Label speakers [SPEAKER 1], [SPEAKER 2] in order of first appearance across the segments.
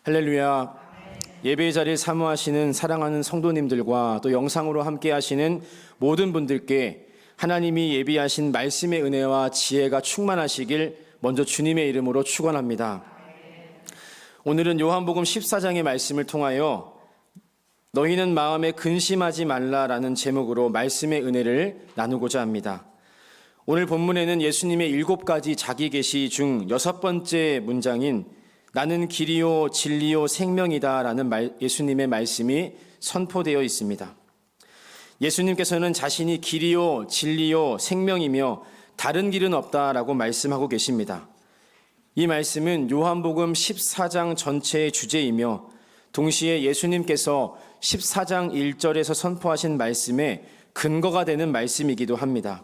[SPEAKER 1] 할렐루야. 예배의 자리를 사모하시는 사랑하는 성도님들과 또 영상으로 함께 하시는 모든 분들께 하나님이 예비하신 말씀의 은혜와 지혜가 충만하시길 먼저 주님의 이름으로 축원합니다. 오늘은 요한복음 14장의 말씀을 통하여 너희는 마음에 근심하지 말라라는 제목으로 말씀의 은혜를 나누고자 합니다. 오늘 본문에는 예수님의 7가지 자기 계시 중 6번째 문장인 나는 길이요 진리요 생명이다 라는 예수님의 말씀이 선포되어 있습니다. 예수님께서는 자신이 길이요 진리요 생명이며 다른 길은 없다라고 말씀하고 계십니다. 이 말씀은 요한복음 14장 전체의 주제이며 동시에 예수님께서 14장 1절에서 선포하신 말씀의 근거가 되는 말씀이기도 합니다.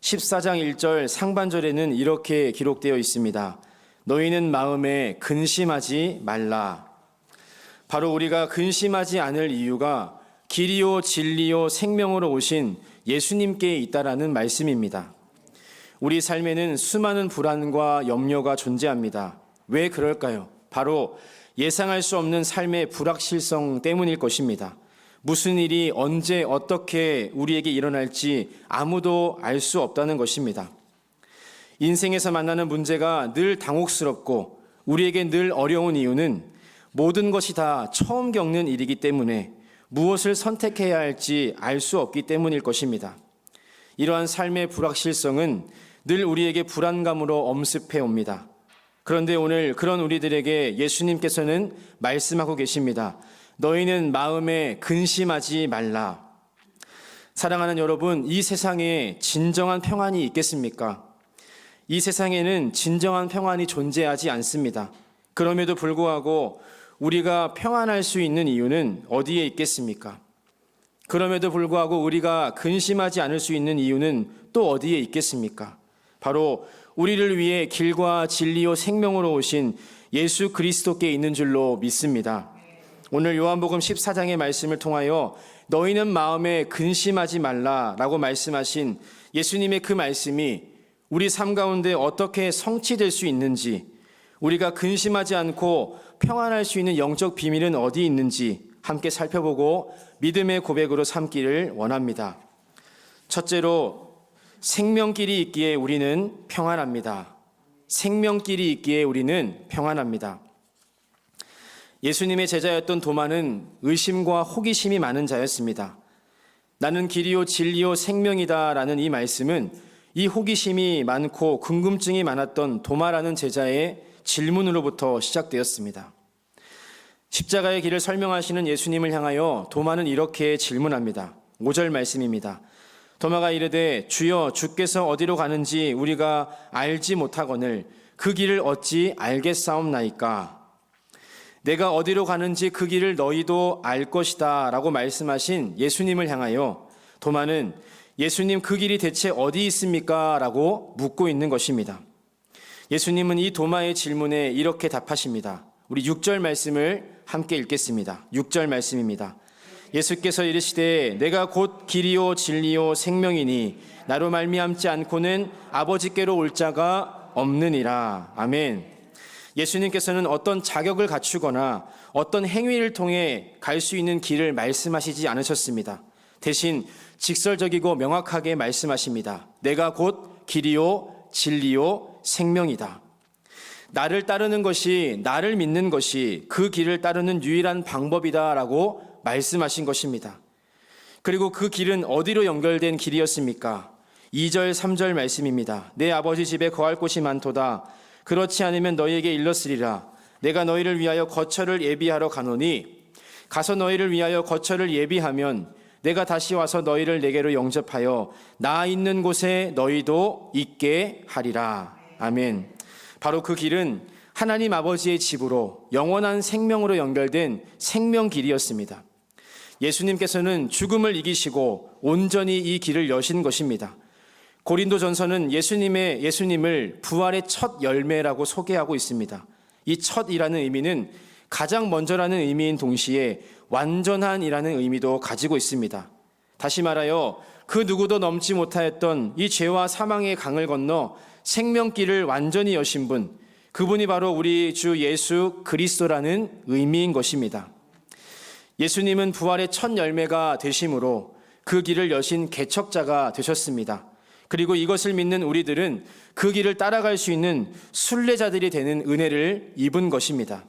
[SPEAKER 1] 14장 1절 상반절에는 이렇게 기록되어 있습니다. 너희는 마음에 근심하지 말라. 바로 우리가 근심하지 않을 이유가 길이요 진리요 생명으로 오신 예수님께 있다라는 말씀입니다. 우리 삶에는 수많은 불안과 염려가 존재합니다. 왜 그럴까요? 바로 예상할 수 없는 삶의 불확실성 때문일 것입니다. 무슨 일이 언제 어떻게 우리에게 일어날지 아무도 알 수 없다는 것입니다. 인생에서 만나는 문제가 늘 당혹스럽고 우리에게 늘 어려운 이유는 모든 것이 다 처음 겪는 일이기 때문에 무엇을 선택해야 할지 알 수 없기 때문일 것입니다. 이러한 삶의 불확실성은 늘 우리에게 불안감으로 엄습해 옵니다. 그런데 오늘 그런 우리들에게 예수님께서는 말씀하고 계십니다. 너희는 마음에 근심하지 말라. 사랑하는 여러분, 이 세상에 진정한 평안이 있겠습니까? 이 세상에는 진정한 평안이 존재하지 않습니다. 그럼에도 불구하고 우리가 평안할 수 있는 이유는 어디에 있겠습니까? 그럼에도 불구하고 우리가 근심하지 않을 수 있는 이유는 또 어디에 있겠습니까? 바로 우리를 위해 길과 진리요 생명으로 오신 예수 그리스도께 있는 줄로 믿습니다. 오늘 요한복음 14장의 말씀을 통하여 너희는 마음에 근심하지 말라라고 말씀하신 예수님의 그 말씀이 우리 삶 가운데 어떻게 성취될 수 있는지, 우리가 근심하지 않고 평안할 수 있는 영적 비밀은 어디 있는지 함께 살펴보고 믿음의 고백으로 삼기를 원합니다. 첫째로 생명길이 있기에 우리는 평안합니다. 생명길이 있기에 우리는 평안합니다. 예수님의 제자였던 도마는 의심과 호기심이 많은 자였습니다. 나는 길이요 진리요 생명이다 라는 이 말씀은 이 호기심이 많고 궁금증이 많았던 도마라는 제자의 질문으로부터 시작되었습니다. 십자가의 길을 설명하시는 예수님을 향하여 도마는 이렇게 질문합니다. 5절 말씀입니다. 도마가 이르되 주여 주께서 어디로 가는지 우리가 알지 못하거늘 그 길을 어찌 알겠사옵나이까. 내가 어디로 가는지 그 길을 너희도 알 것이다 라고 말씀하신 예수님을 향하여 도마는 예수님 그 길이 대체 어디 있습니까? 라고 묻고 있는 것입니다. 예수님은 이 도마의 질문에 이렇게 답하십니다. 우리 6절 말씀을 함께 읽겠습니다. 6절 말씀입니다. 예수께서 이르시되 내가 곧 길이요 진리요 생명이니 나로 말미암지 않고는 아버지께로 올 자가 없느니라. 아멘. 예수님께서는 어떤 자격을 갖추거나 어떤 행위를 통해 갈 수 있는 길을 말씀하시지 않으셨습니다. 대신 직설적이고 명확하게 말씀하십니다. 내가 곧 길이요 진리요 생명이다. 나를 따르는 것이, 나를 믿는 것이 그 길을 따르는 유일한 방법이다라고 말씀하신 것입니다. 그리고 그 길은 어디로 연결된 길이었습니까? 2절 3절 말씀입니다. 내 아버지 집에 거할 곳이 많도다. 그렇지 않으면 너희에게 일렀으리라. 내가 너희를 위하여 거처를 예비하러 가노니 가서 너희를 위하여 거처를 예비하면 내가 다시 와서 너희를 내게로 영접하여 나 있는 곳에 너희도 있게 하리라. 아멘. 바로 그 길은 하나님 아버지의 집으로 영원한 생명으로 연결된 생명길이었습니다. 예수님께서는 죽음을 이기시고 온전히 이 길을 여신 것입니다. 고린도전서는 예수님을 부활의 첫 열매라고 소개하고 있습니다. 이 첫이라는 의미는 가장 먼저라는 의미인 동시에 완전한이라는 의미도 가지고 있습니다. 다시 말하여 그 누구도 넘지 못하였던 이 죄와 사망의 강을 건너 생명길을 완전히 여신 분, 그분이 바로 우리 주 예수 그리스도라는 의미인 것입니다. 예수님은 부활의 첫 열매가 되심으로 그 길을 여신 개척자가 되셨습니다. 그리고 이것을 믿는 우리들은 그 길을 따라갈 수 있는 순례자들이 되는 은혜를 입은 것입니다.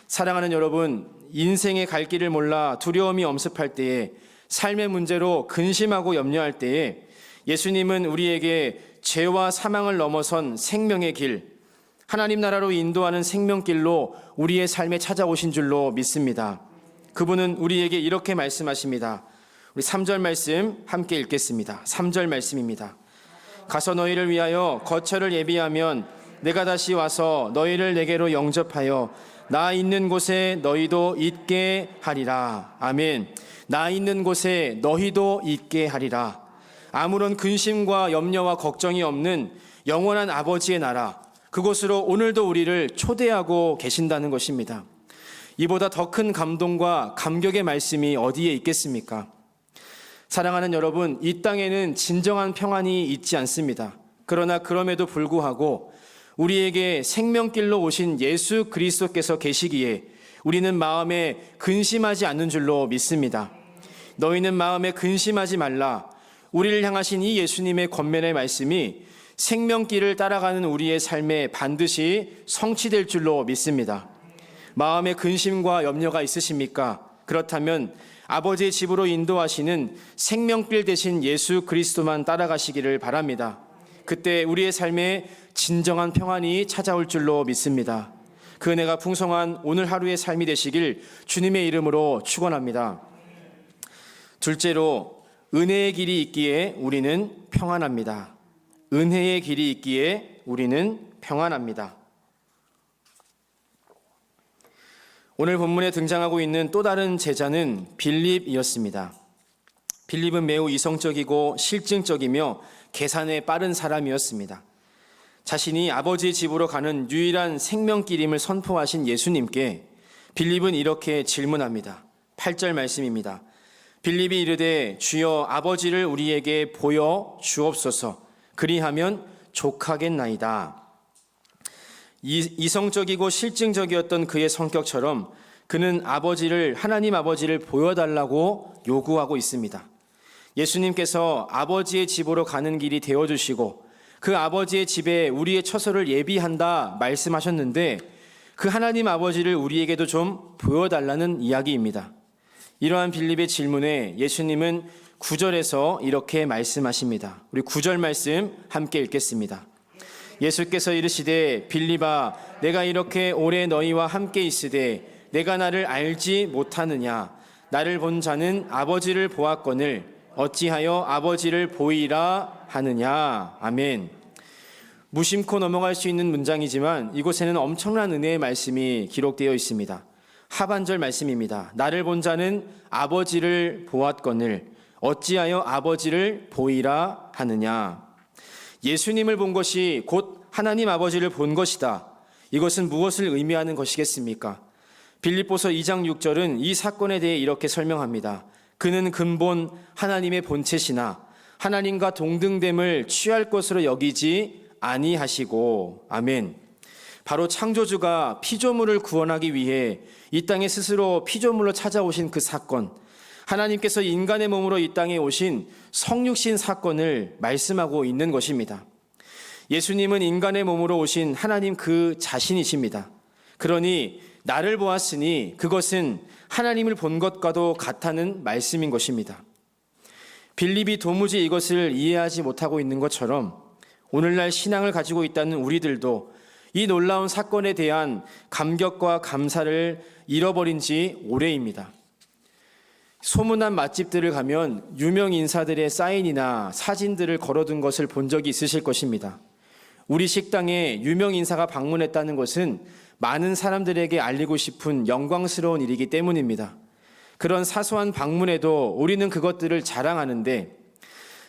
[SPEAKER 1] 사랑하는 여러분, 인생의 갈 길을 몰라 두려움이 엄습할 때에, 삶의 문제로 근심하고 염려할 때에 예수님은 우리에게 죄와 사망을 넘어선 생명의 길, 하나님 나라로 인도하는 생명길로 우리의 삶에 찾아오신 줄로 믿습니다. 그분은 우리에게 이렇게 말씀하십니다. 우리 3절 말씀 함께 읽겠습니다. 3절 말씀입니다. 가서 너희를 위하여 거처를 예비하면 내가 다시 와서 너희를 내게로 영접하여 나 있는 곳에 너희도 있게 하리라. 아멘. 나 있는 곳에 너희도 있게 하리라. 아무런 근심과 염려와 걱정이 없는 영원한 아버지의 나라, 그곳으로 오늘도 우리를 초대하고 계신다는 것입니다. 이보다 더 큰 감동과 감격의 말씀이 어디에 있겠습니까? 사랑하는 여러분, 이 땅에는 진정한 평안이 있지 않습니다. 그러나 그럼에도 불구하고 우리에게 생명길로 오신 예수 그리스도께서 계시기에 우리는 마음에 근심하지 않는 줄로 믿습니다. 너희는 마음에 근심하지 말라. 우리를 향하신 이 예수님의 권면의 말씀이 생명길을 따라가는 우리의 삶에 반드시 성취될 줄로 믿습니다. 마음에 근심과 염려가 있으십니까? 그렇다면 아버지의 집으로 인도하시는 생명길 대신 예수 그리스도만 따라가시기를 바랍니다. 그때 우리의 삶에 진정한 평안이 찾아올 줄로 믿습니다. 그 은혜가 풍성한 오늘 하루의 삶이 되시길 주님의 이름으로 축원합니다. 둘째로, 은혜의 길이 있기에 우리는 평안합니다. 은혜의 길이 있기에 우리는 평안합니다. 오늘 본문에 등장하고 있는 또 다른 제자는 빌립이었습니다. 빌립은 매우 이성적이고 실증적이며 계산에 빠른 사람이었습니다. 자신이 아버지의 집으로 가는 유일한 생명길임을 선포하신 예수님께 빌립은 이렇게 질문합니다. 8절 말씀입니다. 빌립이 이르되 주여 아버지를 우리에게 보여 주옵소서. 그리하면 족하겠나이다. 이성적이고 실증적이었던 그의 성격처럼 그는 하나님 아버지를 보여달라고 요구하고 있습니다. 예수님께서 아버지의 집으로 가는 길이 되어주시고 그 아버지의 집에 우리의 처소를 예비한다 말씀하셨는데 그 하나님 아버지를 우리에게도 좀 보여달라는 이야기입니다. 이러한 빌립의 질문에 예수님은 9절에서 이렇게 말씀하십니다. 우리 9절 말씀 함께 읽겠습니다. 예수께서 이르시되 빌립아 내가 이렇게 오래 너희와 함께 있으되 내가 나를 알지 못하느냐? 나를 본 자는 아버지를 보았거늘 어찌하여 아버지를 보이라 하느냐? 아멘. 무심코 넘어갈 수 있는 문장이지만 이곳에는 엄청난 은혜의 말씀이 기록되어 있습니다. 하반절 말씀입니다. 나를 본 자는 아버지를 보았거늘 어찌하여 아버지를 보이라 하느냐? 예수님을 본 것이 곧 하나님 아버지를 본 것이다. 이것은 무엇을 의미하는 것이겠습니까? 빌립보서 2장 6절은 이 사건에 대해 이렇게 설명합니다. 그는 근본 하나님의 본체시나 하나님과 동등됨을 취할 것으로 여기지 아니하시고. 아멘. 바로 창조주가 피조물을 구원하기 위해 이 땅에 스스로 피조물로 찾아오신 그 사건, 하나님께서 인간의 몸으로 이 땅에 오신 성육신 사건을 말씀하고 있는 것입니다. 예수님은 인간의 몸으로 오신 하나님 그 자신이십니다. 그러니 나를 보았으니 그것은 하나님을 본 것과도 같다는 말씀인 것입니다. 빌립이 도무지 이것을 이해하지 못하고 있는 것처럼 오늘날 신앙을 가지고 있다는 우리들도 이 놀라운 사건에 대한 감격과 감사를 잃어버린 지 오래입니다. 소문난 맛집들을 가면 유명 인사들의 사인이나 사진들을 걸어둔 것을 본 적이 있으실 것입니다. 우리 식당에 유명 인사가 방문했다는 것은 많은 사람들에게 알리고 싶은 영광스러운 일이기 때문입니다. 그런 사소한 방문에도 우리는 그것들을 자랑하는데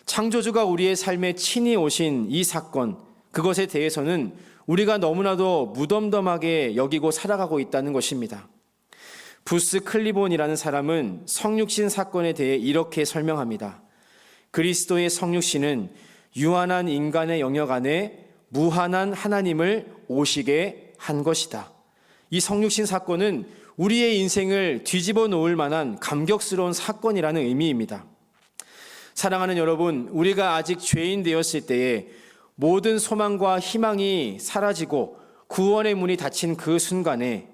[SPEAKER 1] 창조주가 우리의 삶에 친히 오신 이 사건, 그것에 대해서는 우리가 너무나도 무덤덤하게 여기고 살아가고 있다는 것입니다. 부스 클리본이라는 사람은 성육신 사건에 대해 이렇게 설명합니다. 그리스도의 성육신은 유한한 인간의 영역 안에 무한한 하나님을 오시게 한 것이다. 이 성육신 사건은 우리의 인생을 뒤집어 놓을 만한 감격스러운 사건이라는 의미입니다. 사랑하는 여러분, 우리가 아직 죄인 되었을 때에 모든 소망과 희망이 사라지고 구원의 문이 닫힌 그 순간에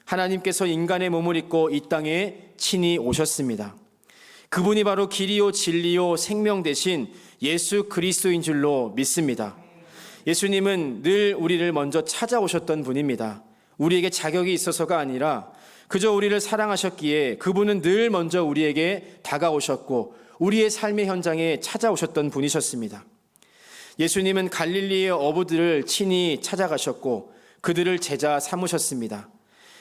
[SPEAKER 1] 하나님께서 인간의 몸을 입고 이 땅에 친히 오셨습니다. 그분이 바로 길이요 진리요 생명 되신 예수 그리스도인 줄로 믿습니다. 예수님은 늘 우리를 먼저 찾아오셨던 분입니다. 우리에게 자격이 있어서가 아니라 그저 우리를 사랑하셨기에 그분은 늘 먼저 우리에게 다가오셨고 우리의 삶의 현장에 찾아오셨던 분이셨습니다. 예수님은 갈릴리의 어부들을 친히 찾아가셨고 그들을 제자 삼으셨습니다.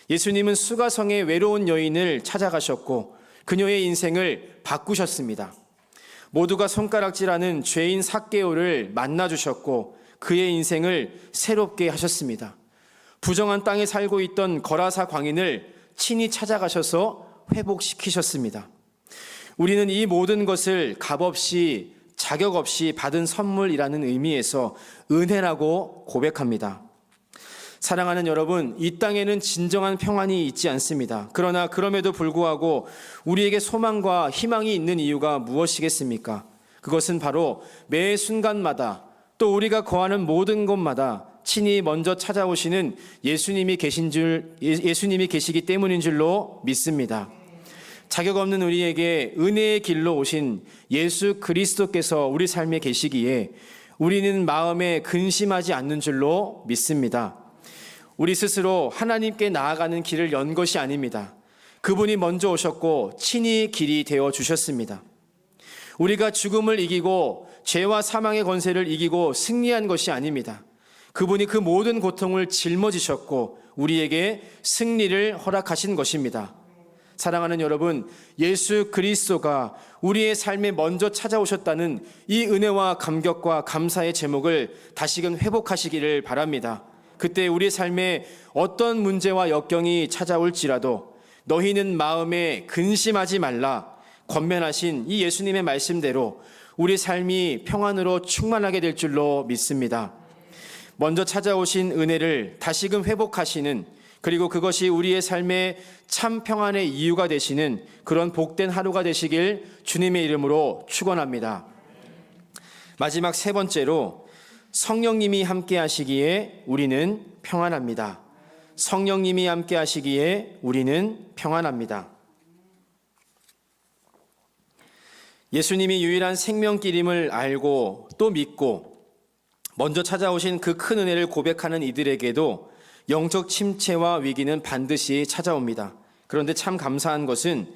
[SPEAKER 1] 예수님은 수가성의 외로운 여인을 찾아가셨고 그녀의 인생을 바꾸셨습니다. 모두가 손가락질하는 죄인 삭개오를 만나주셨고 그의 인생을 새롭게 하셨습니다. 부정한 땅에 살고 있던 거라사 광인을 친히 찾아가셔서 회복시키셨습니다. 우리는 이 모든 것을 값없이 자격 없이 받은 선물이라는 의미에서 은혜라고 고백합니다. 사랑하는 여러분, 이 땅에는 진정한 평안이 있지 않습니다. 그러나 그럼에도 불구하고 우리에게 소망과 희망이 있는 이유가 무엇이겠습니까? 그것은 바로 매 순간마다 또 우리가 거하는 모든 곳마다 친히 먼저 찾아오시는 예수님이 계시기 때문인 줄로 믿습니다. 자격 없는 우리에게 은혜의 길로 오신 예수 그리스도께서 우리 삶에 계시기에 우리는 마음에 근심하지 않는 줄로 믿습니다. 우리 스스로 하나님께 나아가는 길을 연 것이 아닙니다. 그분이 먼저 오셨고 친히 길이 되어 주셨습니다. 우리가 죽음을 이기고 죄와 사망의 권세를 이기고 승리한 것이 아닙니다. 그분이 그 모든 고통을 짊어지셨고 우리에게 승리를 허락하신 것입니다. 사랑하는 여러분, 예수 그리스도가 우리의 삶에 먼저 찾아오셨다는 이 은혜와 감격과 감사의 제목을 다시금 회복하시기를 바랍니다. 그때 우리 삶에 어떤 문제와 역경이 찾아올지라도 너희는 마음에 근심하지 말라 권면하신 이 예수님의 말씀대로 우리 삶이 평안으로 충만하게 될 줄로 믿습니다. 먼저 찾아오신 은혜를 다시금 회복하시는, 그리고 그것이 우리의 삶의 참 평안의 이유가 되시는 그런 복된 하루가 되시길 주님의 이름으로 축원합니다. 마지막 세 번째로, 성령님이 함께 하시기에 우리는 평안합니다. 성령님이 함께 하시기에 우리는 평안합니다. 예수님이 유일한 생명길임을 알고 또 믿고 먼저 찾아오신 그 큰 은혜를 고백하는 이들에게도 영적 침체와 위기는 반드시 찾아옵니다. 그런데 참 감사한 것은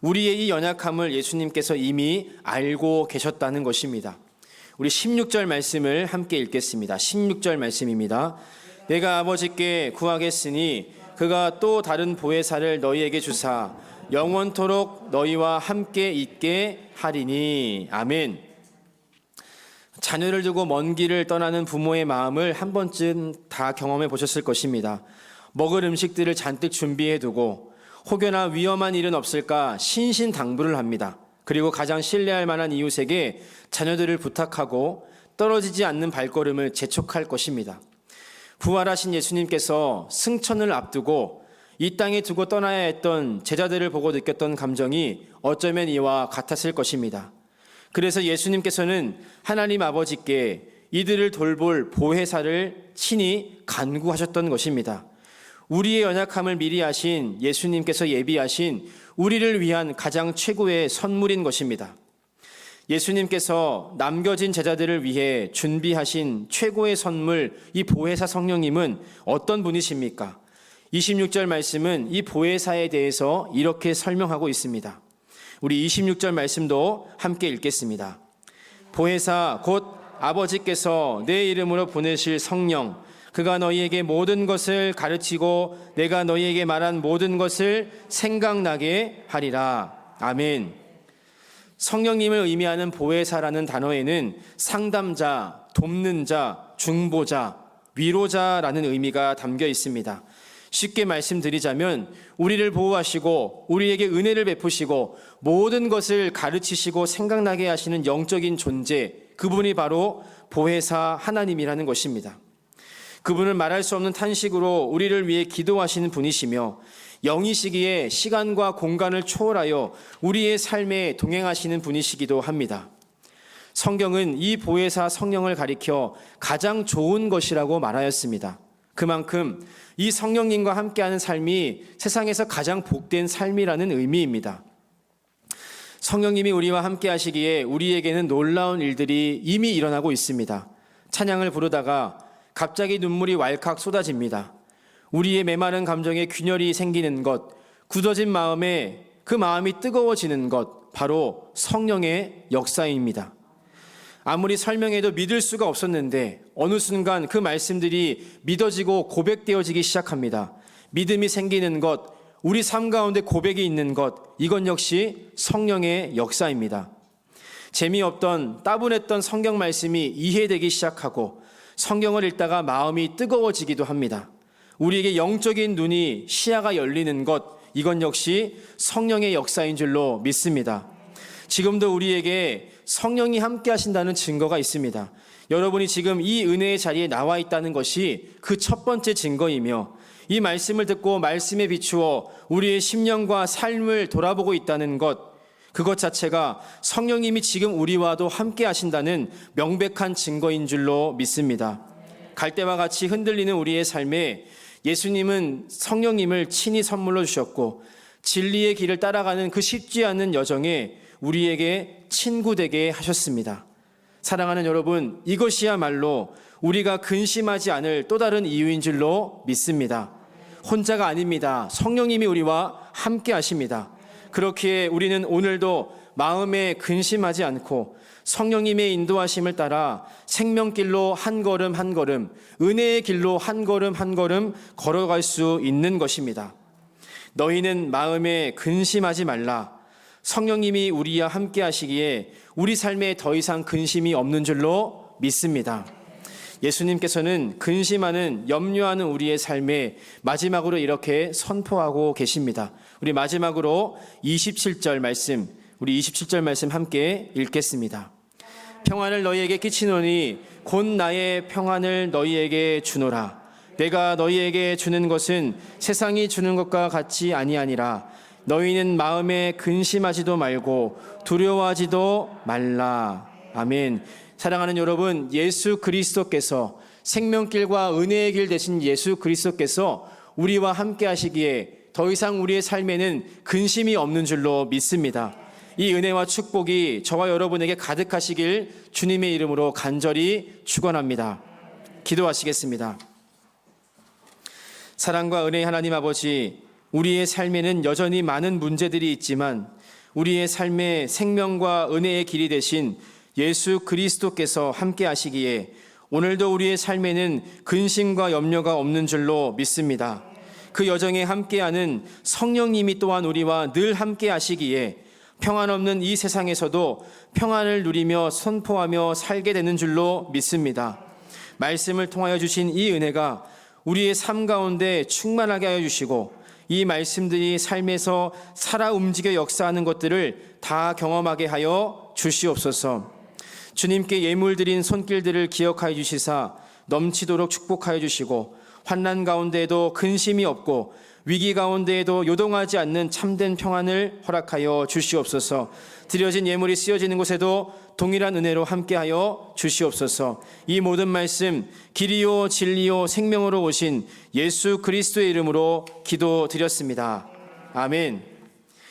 [SPEAKER 1] 우리의 이 연약함을 예수님께서 이미 알고 계셨다는 것입니다. 우리 16절 말씀을 함께 읽겠습니다. 16절 말씀입니다. 내가 아버지께 구하겠으니 그가 또 다른 보혜사를 너희에게 주사 영원토록 너희와 함께 있게 하리니. 아멘. 자녀를 두고 먼 길을 떠나는 부모의 마음을 한 번쯤 다 경험해 보셨을 것입니다. 먹을 음식들을 잔뜩 준비해 두고 혹여나 위험한 일은 없을까 신신당부를 합니다. 그리고 가장 신뢰할 만한 이웃에게 자녀들을 부탁하고 떨어지지 않는 발걸음을 재촉할 것입니다. 부활하신 예수님께서 승천을 앞두고 이 땅에 두고 떠나야 했던 제자들을 보고 느꼈던 감정이 어쩌면 이와 같았을 것입니다. 그래서 예수님께서는 하나님 아버지께 이들을 돌볼 보혜사를 친히 간구하셨던 것입니다. 우리의 연약함을 미리 아신 예수님께서 예비하신 우리를 위한 가장 최고의 선물인 것입니다. 예수님께서 남겨진 제자들을 위해 준비하신 최고의 선물, 이 보혜사 성령님은 어떤 분이십니까? 26절 말씀은 이 보혜사에 대해서 이렇게 설명하고 있습니다. 우리 26절 말씀도 함께 읽겠습니다. 보혜사 곧 아버지께서 내 이름으로 보내실 성령, 그가 너희에게 모든 것을 가르치고 내가 너희에게 말한 모든 것을 생각나게 하리라. 아멘. 성령님을 의미하는 보혜사라는 단어에는 상담자, 돕는 자, 중보자, 위로자라는 의미가 담겨 있습니다. 쉽게 말씀드리자면 우리를 보호하시고 우리에게 은혜를 베푸시고 모든 것을 가르치시고 생각나게 하시는 영적인 존재, 그분이 바로 보혜사 하나님이라는 것입니다. 그분은 말할 수 없는 탄식으로 우리를 위해 기도하시는 분이시며 영이시기에 시간과 공간을 초월하여 우리의 삶에 동행하시는 분이시기도 합니다. 성경은 이 보혜사 성령을 가리켜 가장 좋은 것이라고 말하였습니다. 그만큼 이 성령님과 함께하는 삶이 세상에서 가장 복된 삶이라는 의미입니다. 성령님이 우리와 함께 하시기에 우리에게는 놀라운 일들이 이미 일어나고 있습니다. 찬양을 부르다가 갑자기 눈물이 왈칵 쏟아집니다. 우리의 메마른 감정에 균열이 생기는 것, 굳어진 마음에 그 마음이 뜨거워지는 것, 바로 성령의 역사입니다. 아무리 설명해도 믿을 수가 없었는데 어느 순간 그 말씀들이 믿어지고 고백되어지기 시작합니다. 믿음이 생기는 것, 우리 삶 가운데 고백이 있는 것, 이건 역시 성령의 역사입니다. 재미없던 따분했던 성경 말씀이 이해되기 시작하고 성경을 읽다가 마음이 뜨거워지기도 합니다. 우리에게 영적인 눈이 시야가 열리는 것, 이건 역시 성령의 역사인 줄로 믿습니다. 지금도 우리에게 성령이 함께 하신다는 증거가 있습니다. 여러분이 지금 이 은혜의 자리에 나와 있다는 것이 그 첫 번째 증거이며 이 말씀을 듣고 말씀에 비추어 우리의 심령과 삶을 돌아보고 있다는 것, 그것 자체가 성령님이 지금 우리와도 함께 하신다는 명백한 증거인 줄로 믿습니다. 갈대와 같이 흔들리는 우리의 삶에 예수님은 성령님을 친히 선물로 주셨고 진리의 길을 따라가는 그 쉽지 않은 여정에 우리에게 친구 되게 하셨습니다. 사랑하는 여러분, 이것이야말로 우리가 근심하지 않을 또 다른 이유인 줄로 믿습니다. 혼자가 아닙니다. 성령님이 우리와 함께 하십니다. 그렇기에 우리는 오늘도 마음에 근심하지 않고 성령님의 인도하심을 따라 생명길로 한 걸음 한 걸음, 은혜의 길로 한 걸음 한 걸음 걸어갈 수 있는 것입니다. 너희는 마음에 근심하지 말라. 성령님이 우리와 함께 하시기에 우리 삶에 더 이상 근심이 없는 줄로 믿습니다. 예수님께서는 근심하는, 염려하는 우리의 삶에 마지막으로 이렇게 선포하고 계십니다. 우리 마지막으로 27절 말씀, 우리 27절 말씀 함께 읽겠습니다. 평안을 너희에게 끼치노니 곧 나의 평안을 너희에게 주노라. 내가 너희에게 주는 것은 세상이 주는 것과 같이 아니하니라. 너희는 마음에 근심하지도 말고 두려워하지도 말라. 아멘. 사랑하는 여러분, 예수 그리스도께서 생명길과 은혜의 길 되신 예수 그리스도께서 우리와 함께 하시기에 더 이상 우리의 삶에는 근심이 없는 줄로 믿습니다. 이 은혜와 축복이 저와 여러분에게 가득하시길 주님의 이름으로 간절히 축원합니다. 기도하시겠습니다. 사랑과 은혜의 하나님 아버지, 우리의 삶에는 여전히 많은 문제들이 있지만 우리의 삶에 생명과 은혜의 길이 되신 예수 그리스도께서 함께 하시기에 오늘도 우리의 삶에는 근심과 염려가 없는 줄로 믿습니다. 그 여정에 함께하는 성령님이 또한 우리와 늘 함께 하시기에 평안 없는 이 세상에서도 평안을 누리며 선포하며 살게 되는 줄로 믿습니다. 말씀을 통하여 주신 이 은혜가 우리의 삶 가운데 충만하게 하여 주시고 이 말씀들이 삶에서 살아 움직여 역사하는 것들을 다 경험하게 하여 주시옵소서. 주님께 예물드린 손길들을 기억하여 주시사 넘치도록 축복하여 주시고 환난 가운데에도 근심이 없고 위기 가운데에도 요동하지 않는 참된 평안을 허락하여 주시옵소서. 드려진 예물이 쓰여지는 곳에도 동일한 은혜로 함께하여 주시옵소서. 이 모든 말씀 길이요 진리요 생명으로 오신 예수 그리스도의 이름으로 기도드렸습니다. 아멘.